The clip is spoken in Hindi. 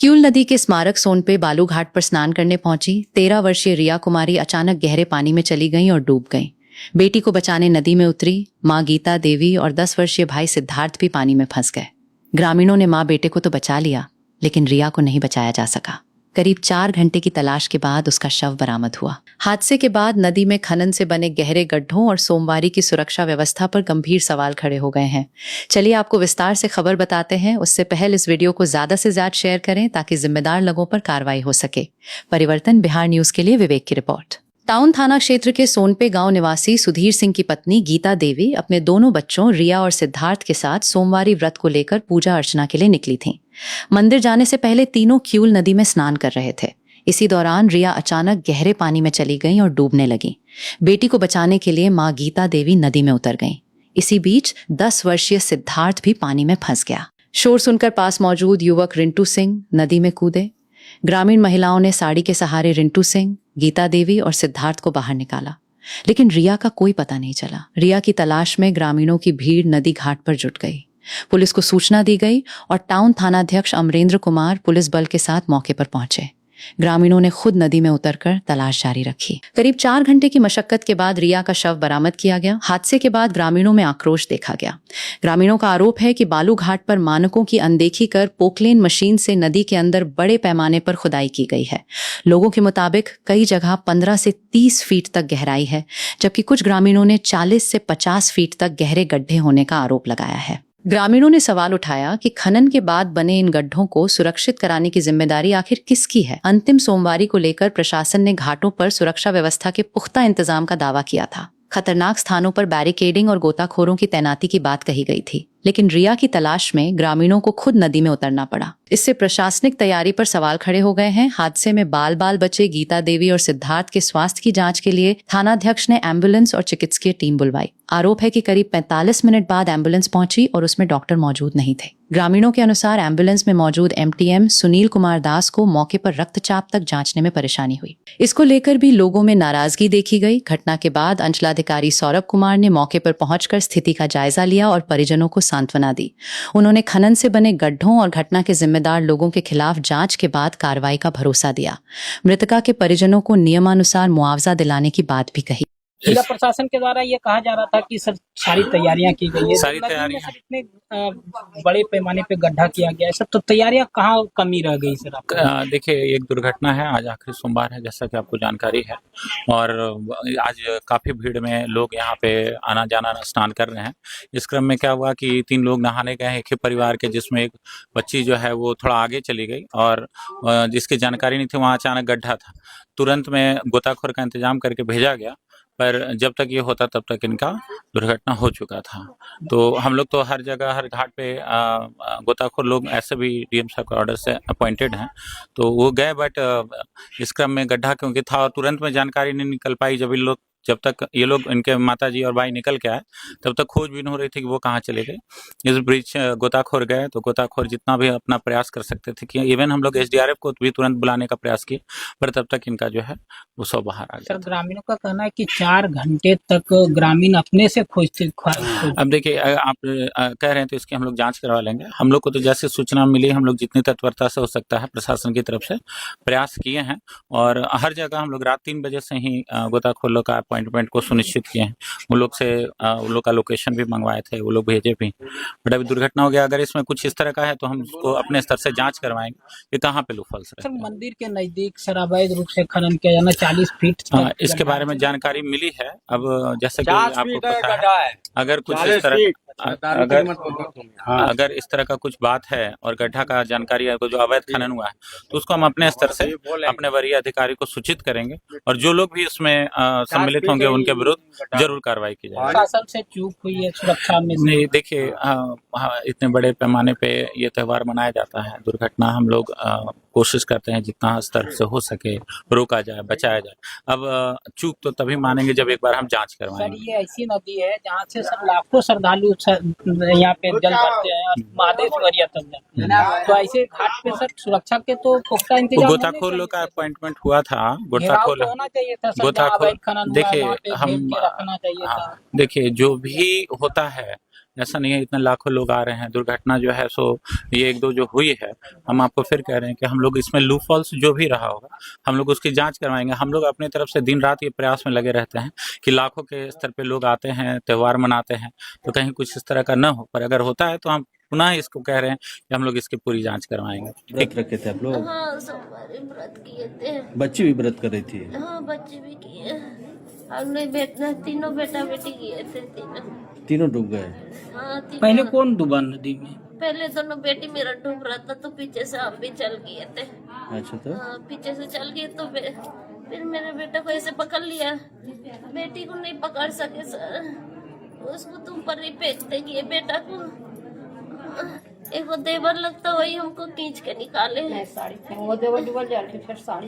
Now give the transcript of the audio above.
क्यूल नदी के स्मारक सोन पे बालू घाट पर स्नान करने पहुंची 13 वर्षीय रिया कुमारी अचानक गहरे पानी में चली गईं और डूब गईं। बेटी को बचाने नदी में उतरी मां गीता देवी और 10 वर्षीय भाई सिद्धार्थ भी पानी में फंस गए। ग्रामीणों ने मां बेटे को तो बचा लिया, लेकिन रिया को नहीं बचाया जा सका। करीब 4 घंटे की तलाश के बाद उसका शव बरामद हुआ। हादसे के बाद नदी में खनन से बने गहरे गड्ढों और सोमवारी की सुरक्षा व्यवस्था पर गंभीर सवाल खड़े हो गए हैं। चलिए आपको विस्तार से खबर बताते हैं। उससे पहले इस वीडियो को ज्यादा से ज्यादा शेयर करें ताकि जिम्मेदार लोगों पर कार्रवाई हो सके। परिवर्तन बिहार न्यूज के लिए विवेक की रिपोर्ट। टाउन थाना क्षेत्र के सोनपे गांव निवासी सुधीर सिंह की पत्नी गीता देवी अपने दोनों बच्चों रिया और सिद्धार्थ के साथ सोमवारी व्रत को लेकर पूजा अर्चना के लिए निकली थीं। मंदिर जाने से पहले तीनों क्यूल नदी में स्नान कर रहे थे। इसी दौरान रिया अचानक गहरे पानी में चली गईं और डूबने लगी। बेटी को बचाने के लिए मां गीता देवी नदी में उतर गईं। इसी बीच 10 वर्षीय सिद्धार्थ भी पानी में फंस गया। शोर सुनकर पास मौजूद युवक रिंटू सिंह नदी में कूदे। ग्रामीण महिलाओं ने साड़ी के सहारे रिंटू सिंह, गीता देवी और सिद्धार्थ को बाहर निकाला, लेकिन रिया का कोई पता नहीं चला। रिया की तलाश में ग्रामीणों की भीड़ नदी घाट पर जुट गई। पुलिस को सूचना दी गई और टाउन थानाध्यक्ष अमरेंद्र कुमार पुलिस बल के साथ मौके पर पहुंचे। ग्रामीणों ने खुद नदी में उतरकर तलाश जारी रखी। करीब 4 घंटे की मशक्कत के बाद रिया का शव बरामद किया गया। हादसे के बाद ग्रामीणों में आक्रोश देखा गया। ग्रामीणों का आरोप है कि बालू घाट पर मानकों की अनदेखी कर पोकलेन मशीन से नदी के अंदर बड़े पैमाने पर खुदाई की गई है। लोगों के मुताबिक कई जगह 15 से 30 फीट तक गहराई है, जबकि कुछ ग्रामीणों ने 40 से 50 फीट तक गहरे गड्ढे होने का आरोप लगाया है। ग्रामीणों ने सवाल उठाया कि खनन के बाद बने इन गड्ढों को सुरक्षित कराने की जिम्मेदारी आखिर किसकी है। अंतिम सोमवारी को लेकर प्रशासन ने घाटों पर सुरक्षा व्यवस्था के पुख्ता इंतजाम का दावा किया था। खतरनाक स्थानों पर बैरिकेडिंग और गोताखोरों की तैनाती की बात कही गई थी, लेकिन रिया की तलाश में ग्रामीणों को खुद नदी में उतरना पड़ा। इससे प्रशासनिक तैयारी पर सवाल खड़े हो गए हैं। हादसे में बाल बाल बचे गीता देवी और सिद्धार्थ के स्वास्थ्य की जांच के लिए थानाध्यक्ष ने एम्बुलेंस और चिकित्सकीय टीम बुलवाई। आरोप है कि करीब 45 मिनट बाद एम्बुलेंस पहुंची और उसमें डॉक्टर मौजूद नहीं थे। ग्रामीणों के अनुसार एम्बुलेंस में मौजूद एमटीएम सुनील कुमार दास को मौके पर रक्तचाप तक जांचने में परेशानी हुई। इसको लेकर भी लोगों में नाराजगी देखी गई। घटना के बाद अंचलाधिकारी सौरभ कुमार ने मौके पर पहुंचकर स्थिति का जायजा लिया और परिजनों को सांत्वना दी। उन्होंने खनन से बने गड्ढों और घटना के जिम्मेदार लोगों के खिलाफ जांच के बाद कार्रवाई का भरोसा दिया। मृतका के परिजनों को नियमानुसार मुआवजा दिलाने की बात भी कही। जिला प्रशासन के द्वारा ये कहा जा रहा था कि सर सारी तैयारियां की गई है, सारी तैयारियां इतने बड़े पैमाने पे गड्ढा किया गया है, सब तो तैयारियां कहाँ कमी रह गई सर आपको? देखिए, एक दुर्घटना है। आज आखिरी सोमवार है, जैसा कि आपको जानकारी है, और आज काफी भीड़ में लोग यहाँ पे आना जाना स्नान कर रहे हैं। इस क्रम में क्या हुआ कि 3 लोग नहाने गए हैं, एक ही परिवार के, जिसमें एक बच्ची जो है वो थोड़ा आगे चली गई और जिसकी जानकारी नहीं थी, वहाँ अचानक गड्ढा था। तुरंत में गोताखोर का इंतजाम करके भेजा गया, पर जब तक ये होता तब तक इनका दुर्घटना हो चुका था। तो हम लोग तो हर जगह हर घाट पे गोताखोर लोग ऐसे भी डीएम साहब के ऑर्डर से अपॉइंटेड हैं, तो वो गए, बट इस क्रम में गड्ढा क्योंकि था और तुरंत में जानकारी नहीं निकल पाई। जब तक ये लोग इनके माताजी और भाई निकल के आए, तब तक खोजबीन हो रही थी कि वो कहाँ चले गए। इस बीच गोताखोर गए, तो गोताखोर जितना भी अपना प्रयास कर सकते थे कि इवन हम लोग एसडीआरएफ को भी तुरंत बुलाने का प्रयास किए, पर तब तक इनका जो है वो सब बाहर आ गया। सर, ग्रामीणों का कहना है कि 4 घंटे तक ग्रामीण अपने से खोजते। अब देखिए, आप कह रहे हैं तो इसकी हम लोग जांच करवा लेंगे। हम लोग को तो जैसे सूचना मिली, हम लोग जितनी तत्परता से हो सकता है प्रशासन की तरफ से प्रयास किए हैं, और हर जगह हम लोग रात 3 बजे से ही गोताखोर लोग का अपॉइंटमेंट को सुनिश्चित किए हैं। उन लोग से उन लोग का लोकेशन भी मंगवाए थे, वो लोग भेजे भी। बट अभी दुर्घटना हो गया, अगर इसमें कुछ इस तरह का है तो हम उसको अपने स्तर से जांच करवाएंगे कि कहाँ पे लूपहोल्स सर, मंदिर के नजदीक सर अवैध रूप से खनन किया जाना 40 फीट इसके बारे में जानकारी मिली है। अब जैसे कि आपको पता है, अगर कुछ इस तरह अगर इस तरह का कुछ बात है और गड्ढा का जानकारी है, जो अवैध खनन हुआ है, तो उसको हम अपने स्तर से अपने वरीय अधिकारी को सूचित करेंगे, और जो लोग भी इसमें सम्मिलित होंगे उनके विरुद्ध जरूर कार्रवाई की जाएगी। प्रशासन से चूक हुई है सुरक्षा में? नहीं, देखिए, इतने बड़े पैमाने पे ये त्यौहार मनाया जाता है। दुर्घटना हम लोग कोशिश करते हैं जितना स्तर से हो सके रोका जाए, बचाया जाए। अब चूक तो तभी मानेंगे जब एक बार हम जांच करवाएंगे। सर, ये ऐसी नदी है जहाँ से सर लाखों श्रद्धालु यहाँ पे जल भरते हैं और महादेश्वरिया तक जाते हैं, तो ऐसे घाट पे सर सुरक्षा के तो पुख्ता इंतजाम। गोताखोर लोग का अपॉइंटमेंट हुआ था। गोताखोर देखिए, हम देखिए जो भी होता है ऐसा नहीं है इतने लाखों लोग आ रहे हैं। दुर्घटना जो है सो ये एक दो जो हुई है, हम आपको फिर कह रहे हैं कि हम लोग इसमें लूप फॉल्स जो भी रहा होगा हम लोग उसकी जांच करवाएंगे। हम लोग अपनी तरफ से दिन रात ये प्रयास में लगे रहते हैं कि लाखों के स्तर पे लोग आते हैं, त्यौहार मनाते हैं, तो कहीं कुछ इस तरह का न हो। पर अगर होता है तो हम पुनः इसको कह रहे हैं कि हम लोग इसकी पूरी जांच करवाएंगे। व्रत रखे थे आप लोग? हाँ, सोमवार व्रत किए थे। बच्ची भी व्रत कर रही थी? हाँ, बच्चे भी किए। हमने बेटा तीनों बेटा बेटी किए थे तीनों डूब गए? हाँ, तीनों। पहले कौन डूबा नदी में? पहले दोनों बेटी मेरा डूब रहा था तो पीछे से हम भी चल गए थे। अच्छा, तो हाँ, पीछे से चल गए तो फिर मेरे बेटा को ऐसे पकड़ लिया, बेटी को नहीं पकड़ सके सर, उसको तुम पर ही फेंकते गए बेटा को। एक वो देवर लगता वही हमको खींच के निकाले। साड़ी वो देवर डूबल जाती फिर साड़ी